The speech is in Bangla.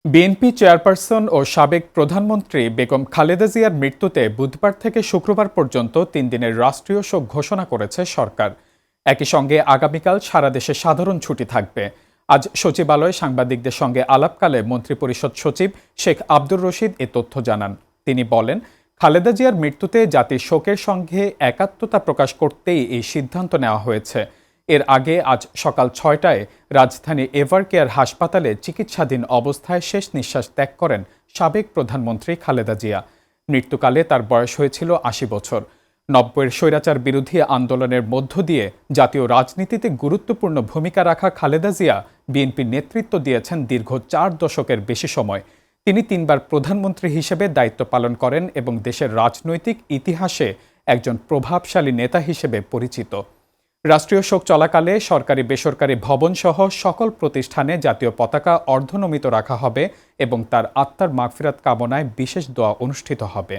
বিএনপি চেয়ারপারসন ও সাবেক প্রধানমন্ত্রী বেগম খালেদা জিয়ার মৃত্যুতে বুধবার থেকে শুক্রবার পর্যন্ত ৩ দিনের রাষ্ট্রীয় শোক ঘোষণা করেছে সরকার। একই সঙ্গে আগামীকাল সারা দেশে সাধারণ ছুটি থাকবে। আজ সচিবালয়ে সাংবাদিকদের সঙ্গে আলাপকালে মন্ত্রিপরিষদ সচিব শেখ আব্দুর রশিদ এ তথ্য জানান। তিনি বলেন, খালেদা জিয়ার মৃত্যুতে জাতির শোকের সঙ্গে একাত্মতা প্রকাশ করতেই এই সিদ্ধান্ত নেওয়া হয়েছে। এর আগে আজ সকাল ৬টায় রাজধানী এভারকেয়ার হাসপাতালে চিকিৎসাধীন অবস্থায় শেষ নিঃশ্বাস ত্যাগ করেন সাবেক প্রধানমন্ত্রী খালেদা জিয়া। মৃত্যুকালে তার বয়স হয়েছিল ৮০ বছর। ৯০-এর স্বৈরাচার বিরোধী আন্দোলনের মধ্য দিয়ে জাতীয় রাজনীতিতে গুরুত্বপূর্ণ ভূমিকা রাখা খালেদা জিয়া বিএনপির নেতৃত্ব দিয়েছেন দীর্ঘ ৪ দশকের বেশি সময়। তিনি ৩বার প্রধানমন্ত্রী হিসেবে দায়িত্ব পালন করেন এবং দেশের রাজনৈতিক ইতিহাসে একজন প্রভাবশালী নেতা হিসেবে পরিচিত। রাষ্ট্রীয় শোক চলাকালে সরকারি বেসরকারি ভবনসহ সকল প্রতিষ্ঠানে জাতীয় পতাকা অর্ধনমিত রাখা হবে এবং তার আত্মার মাগফিরাত কামনায় বিশেষ দোয়া অনুষ্ঠিত হবে।